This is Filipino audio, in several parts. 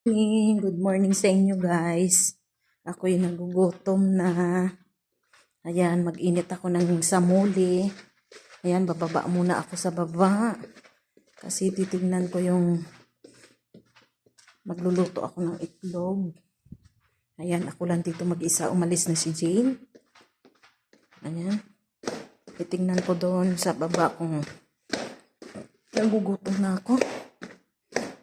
Good morning sa inyo guys. Ako'y nagugutom na. Ayan, mag-init ako ng samuli. Ayan, bababa muna ako sa baba. Kasi titignan ko yung magluluto ako ng itlog. Ayan, ako lang dito mag-isa. Umalis na si Jane. Ayan. Titignan ko doon sa baba kung nagugutom na ako.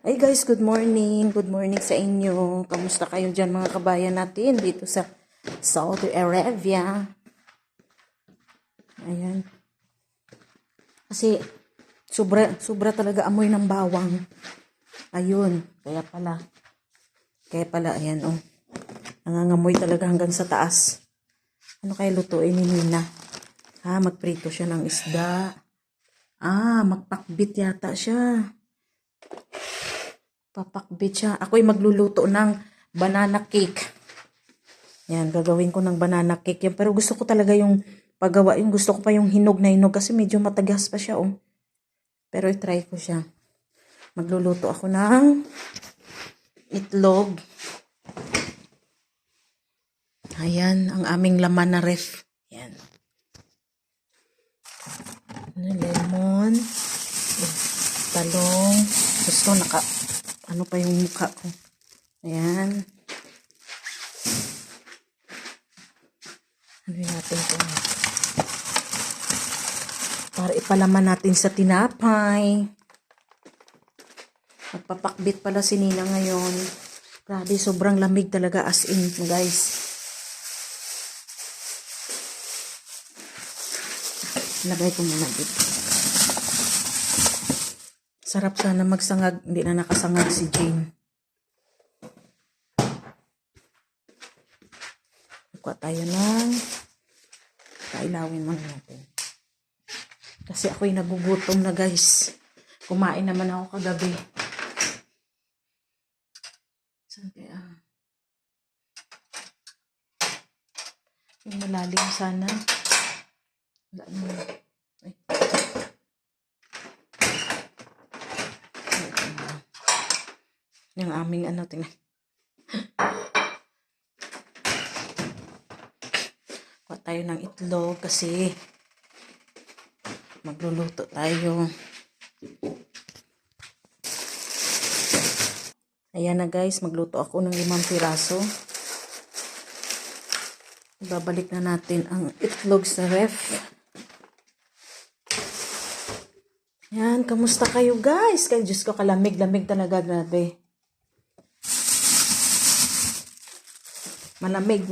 Hey guys, good morning. Good morning sa inyo. Kamusta kayo dyan mga kabayan natin dito sa Saudi Arabia? Ayan. Kasi sobra talaga amoy ng bawang. Ayun, kaya pala, ayan oh. Nangangamoy talaga hanggang sa taas. Ano kaya lutuin ni Nina? Magprito siya ng isda. Magpakbit yata siya. Papakbit siya. Ako'y magluluto ng banana cake. Yan, gagawin ko ng banana cake yan. Pero gusto ko talaga yung paggawa. Yung gusto ko pa yung hinog na hinog kasi medyo matagas pa siya, oh. Pero i-try ko siya. Magluluto ako ng itlog. Ayan, ang aming laman na ref. Yan. Lemon. Talong. Gusto ano pa yung mukha ko. Ayan. Ano natin ito? Para ipalaman natin sa tinapay. Magpapakbit pala si Nina ngayon. Grabe, sobrang lamig talaga as in, guys. Lagay ko muna dito. Sarap sana magsangag. Hindi na nakasangag si Jane. Kuha tayo ng kailawin man natin. Kasi ako'y nagugutom na guys. Kumain naman ako kagabi. Saan kaya? Yung malalim sana. Wala naman. Ay. Yung aming tingnan. Kuha tayo ng itlog kasi magluluto tayo. Ayan na guys, magluto ako ng 5 piraso. Ibabalik na natin ang itlog sa ref. Ayan, kamusta kayo guys? Kaya Diyos ko, kalamig-lamig talaga, grabe. Malamig.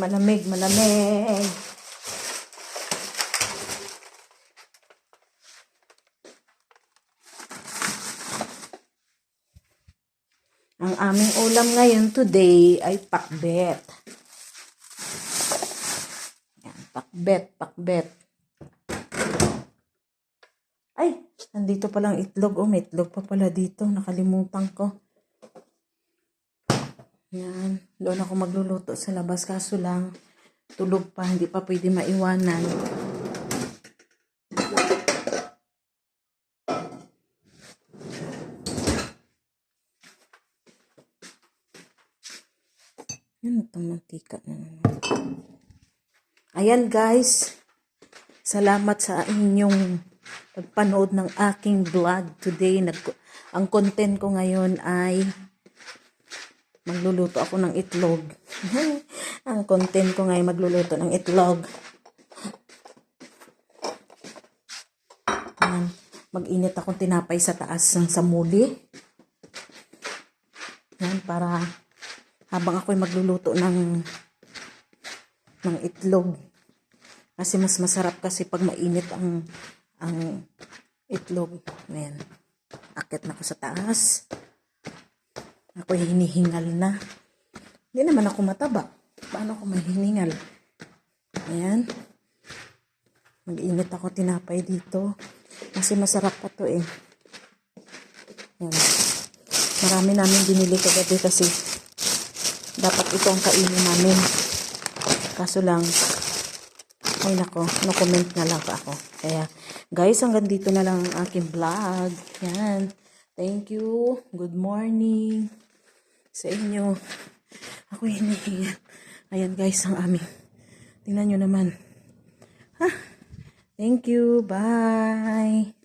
Ang aming ulam ngayon today ay pakbet. Yan, pakbet. Ay, nandito palang itlog. Oh, may itlog pa pala dito. Nakalimutan ko. Yan, doon ako magluluto sa labas. Kaso lang, tulog pa. Hindi pa pwede maiwanan. Yan, itong mantika na naman. Ayan guys, salamat sa inyong pagpanood ng aking vlog today. Ang content ko ngayon ay magluluto ako ng itlog. Ang content ko ngayon magluluto ng itlog. Ayan, mag-init akong tinapay sa taas ng samuli. Ayan, para habang ako'y magluluto ng itlog. Kasi mas masarap kasi pag mainit ang itlog. Ayan. Akit na ako sa taas. Ako'y hinihingal na. Hindi naman ako mataba. Paano ako mahihingal? Ayan. Mag-init ako tinapay dito. Kasi masarap pa to eh. Ayan. Marami namin binili kagabi kasi dapat ito ang kainin namin. Kaso lang, ay nako, no comment na lang ako. Kaya, guys, hanggang dito na lang ang aking vlog. Yan. Thank you. Good morning. sa inyo. Ako hinihingal. Ayan guys, ang aming. Tingnan nyo naman. Ha? Thank you. Bye.